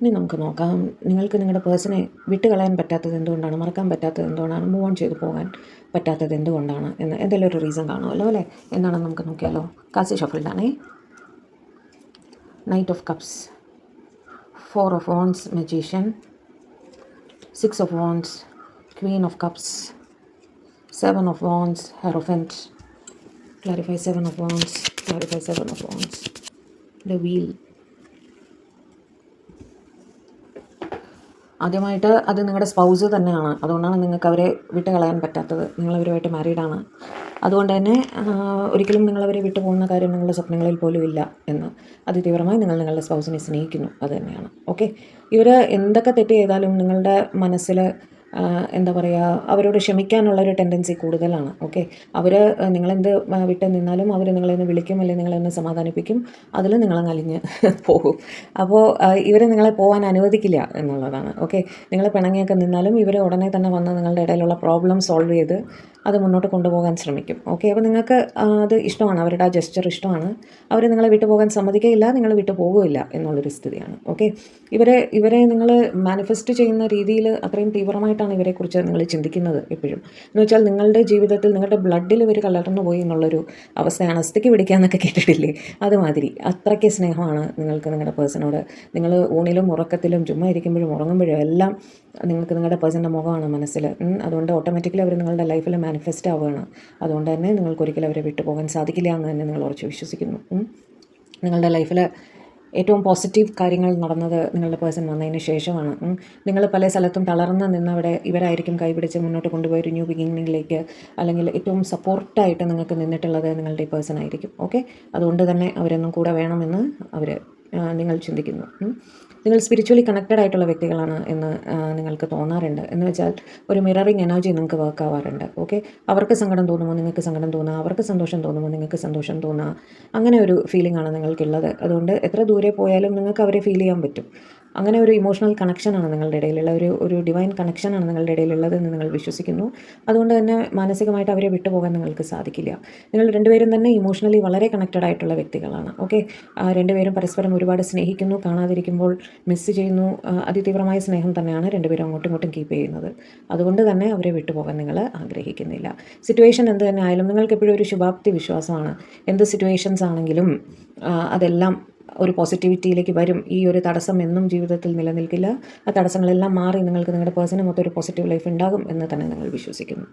ഇനി നമുക്ക് നോക്കാം, നിങ്ങൾക്ക് നിങ്ങളുടെ പേഴ്സണെ വിട്ട് കളയാൻ പറ്റാത്തത് എന്തുകൊണ്ടാണ്, മറക്കാൻ പറ്റാത്തത് എന്തുകൊണ്ടാണ്, മൂവ് ഓൺ ചെയ്ത് പോകാൻ പറ്റാത്തത് എന്തുകൊണ്ടാണ് എന്ന് എന്തെങ്കിലും ഒരു റീസൺ കാണുമല്ലോ അല്ലേ? എന്താണെന്ന് നമുക്ക് നോക്കിയാലോ. കാസി ഷഫിൾഡാണേ. Knight of cups, 4 of Wands, Magician, 6 of Wands, Queen of Cups, 7 of Wands, Hierophant. Clarify 7 of Wands, clarify 7 of Wands. The Wheel. ആദ്യമായിട്ട് അത് നിങ്ങളുടെ സ്പൗസ് തന്നെയാണ്, അതുകൊണ്ടാണ് നിങ്ങൾക്ക് അവരെ വിട്ട് കളയാൻ പറ്റാത്തത്. നിങ്ങളവരുമായിട്ട് മാരീഡാണ്, അതുകൊണ്ട് തന്നെ ഒരിക്കലും നിങ്ങളവരെ വിട്ടു പോകുന്ന കാര്യം നിങ്ങളുടെ സ്വപ്നങ്ങളിൽ പോലും ഇല്ല എന്ന് അതിതീവ്രമായി നിങ്ങൾ നിങ്ങളുടെ സ്പൗസിനെ സ്നേഹിക്കുന്നു. അത് തന്നെയാണ്. ഓക്കെ, ഇവർ എന്തൊക്കെ തെറ്റ് ചെയ്താലും നിങ്ങളുടെ മനസ്സിൽ എന്താ പറയുക, അവരോട് ക്ഷമിക്കാനുള്ളൊരു ടെൻഡൻസി കൂടുതലാണ്. ഓക്കെ, അവർ നിങ്ങളെന്ത് വിട്ട് നിന്നാലും അവർ നിങ്ങളെന്ന് വിളിക്കും, അല്ലെങ്കിൽ നിങ്ങളെന്ന് സമാധാനിപ്പിക്കും, അതിൽ നിങ്ങളങ്ങ് അലിഞ്ഞ് പോകും. അപ്പോൾ ഇവർ നിങ്ങളെ പോകാൻ അനുവദിക്കില്ല എന്നുള്ളതാണ്. ഓക്കെ, നിങ്ങൾ പിണങ്ങിയൊക്കെ നിന്നാലും ഇവർ ഉടനെ തന്നെ വന്ന് നിങ്ങളുടെ ഇടയിലുള്ള പ്രോബ്ലം സോൾവ് ചെയ്ത് അത് മുന്നോട്ട് കൊണ്ടുപോകാൻ ശ്രമിക്കും. ഓക്കെ, അപ്പോൾ നിങ്ങൾക്ക് അത് ഇഷ്ടമാണ്, അവരുടെ ആ ജെസ്ചർ ഇഷ്ടമാണ്. അവർ നിങ്ങളെ വിട്ടു പോകാൻ സമ്മതിക്കുകയില്ല, നിങ്ങൾ വിട്ടു പോകുകയില്ല എന്നുള്ളൊരു സ്ഥിതിയാണ്. ഓക്കെ, ഇവരെ നിങ്ങൾ മാനിഫെസ്റ്റ് ചെയ്യുന്ന രീതിയിൽ അത്രയും തീവ്രമായിട്ടാണ് ഇവരെക്കുറിച്ച് നിങ്ങൾ ചിന്തിക്കുന്നത് എപ്പോഴും. എന്ന് വെച്ചാൽ നിങ്ങളുടെ ജീവിതത്തിൽ നിങ്ങളുടെ ബ്ലഡിൽ ഇവർ കലർന്നു പോയി എന്നുള്ളൊരു അവസ്ഥയാണ്. അസ്ഥിക്ക് പിടിക്കാമെന്നൊക്കെ കേട്ടിട്ടില്ലേ, അതുമാതിരി അത്രയ്ക്ക് സ്നേഹമാണ് നിങ്ങൾക്ക് നിങ്ങളുടെ പേഴ്സണോട്. നിങ്ങൾ ഊണിലും ഉറക്കത്തിലും ചുമ്മാ ഇരിക്കുമ്പോഴും ഉറങ്ങുമ്പോഴും എല്ലാം നിങ്ങൾക്ക് നിങ്ങളുടെ പേഴ്സൻ്റെ മുഖമാണ് മനസ്സിൽ. അതുകൊണ്ട് ഓട്ടോമാറ്റിക്കലി അവർ നിങ്ങളുടെ ലൈഫിൽ മാനിഫെസ്റ്റ് ആവുകയാണ്. അതുകൊണ്ട് തന്നെ നിങ്ങൾക്കൊരിക്കലും അവരെ വിട്ടുപോകാൻ സാധിക്കില്ല എന്ന് തന്നെ നിങ്ങൾ ഉറച്ച് വിശ്വസിക്കുന്നു. നിങ്ങളുടെ ലൈഫിൽ ഏറ്റവും പോസിറ്റീവ് കാര്യങ്ങൾ നടന്നത് നിങ്ങളുടെ പേഴ്സൺ വന്നതിന് ശേഷമാണ്. നിങ്ങൾ പല സ്ഥലത്തും തളർന്ന് നിന്നവിടെ ഇവരായിരിക്കും കൈപിടിച്ച് മുന്നോട്ട് കൊണ്ടുപോയി ഒരു ന്യൂ ബിഗിനിങ്ങിലേക്ക്, അല്ലെങ്കിൽ ഏറ്റവും സപ്പോർട്ടായിട്ട് നിങ്ങൾക്ക് നിന്നിട്ടുള്ളത് നിങ്ങളുടെ പേഴ്സൺ ആയിരിക്കും. ഓക്കെ, അതുകൊണ്ട് തന്നെ അവരൊന്നും കൂടെ വേണമെന്ന് നിങ്ങൾ ചിന്തിക്കുന്നു. നിങ്ങൾ സ്പിരിച്വലി കണക്റ്റഡ് ആയിട്ടുള്ള വ്യക്തികളാണ് എന്ന് നിങ്ങൾക്ക് തോന്നാറുണ്ട്. എന്ന് വെച്ചാൽ ഒരു മിററിങ് എനർജി നിങ്ങൾക്ക് വർക്ക് ആവാറുണ്ട്. ഓക്കെ, അവർക്ക് സങ്കടം തോന്നുമ്പോൾ നിങ്ങൾക്ക് സങ്കടം തോന്നുക, അവർക്ക് സന്തോഷം തോന്നുമ്പോൾ നിങ്ങൾക്ക് സന്തോഷം തോന്നുക, അങ്ങനെ ഒരു ഫീലിംഗ് ആണ് നിങ്ങൾക്കുള്ളത്. അതുകൊണ്ട് എത്ര ദൂരെ പോയാലും നിങ്ങൾക്ക് അവരെ ഫീൽ ചെയ്യാൻ പറ്റും. അങ്ങനെ ഒരു ഇമോഷണൽ കണക്ഷനാണ് നിങ്ങളുടെ ഇടയിലുള്ള ഒരു ഡിവൈൻ കണക്ഷനാണ് നിങ്ങളുടെ ഇടയിലുള്ളതെന്ന് നിങ്ങൾ വിശ്വസിക്കുന്നു. അതുകൊണ്ട് തന്നെ മാനസികമായിട്ട് അവരെ വിട്ടുപോകാൻ നിങ്ങൾക്ക് സാധിക്കില്ല. നിങ്ങൾ രണ്ടുപേരും തന്നെ ഇമോഷണലി വളരെ കണക്റ്റഡ് ആയിട്ടുള്ള വ്യക്തികളാണ്. ഓക്കെ, രണ്ടുപേരും പരസ്പരം ഒരുപാട് സ്നേഹിക്കുന്നു, കാണാതിരിക്കുമ്പോൾ മിസ് ചെയ്യുന്നു. അതിതീവ്രമായ സ്നേഹം തന്നെയാണ് രണ്ടുപേരും അങ്ങോട്ടും ഇങ്ങോട്ടും കീപ്പ് ചെയ്യുന്നത്. അതുകൊണ്ട് തന്നെ അവരെ വിട്ടുപോകാൻ നിങ്ങൾ ആഗ്രഹിക്കുന്നില്ല. സിറ്റുവേഷൻ എന്ത് തന്നെ ആയാലും നിങ്ങൾക്ക് എപ്പോഴും ഒരു ശുഭാപ്തി വിശ്വാസമാണ്. എന്ത് സിറ്റുവേഷൻസ് ആണെങ്കിലും അതെല്ലാം ഒരു പോസിറ്റിവിറ്റിയിലേക്ക് വരും. ഈ ഒരു തടസ്സം എന്നും ജീവിതത്തിൽ നിലനിൽക്കില്ല. ആ തടസ്സങ്ങളെല്ലാം മാറി നിങ്ങൾക്ക് നിങ്ങളുടെ പേഴ്സണും മൊത്തം ഒരു പോസിറ്റീവ് ലൈഫ് ഉണ്ടാകും എന്ന് തന്നെ നിങ്ങൾ വിശ്വസിക്കുന്നു.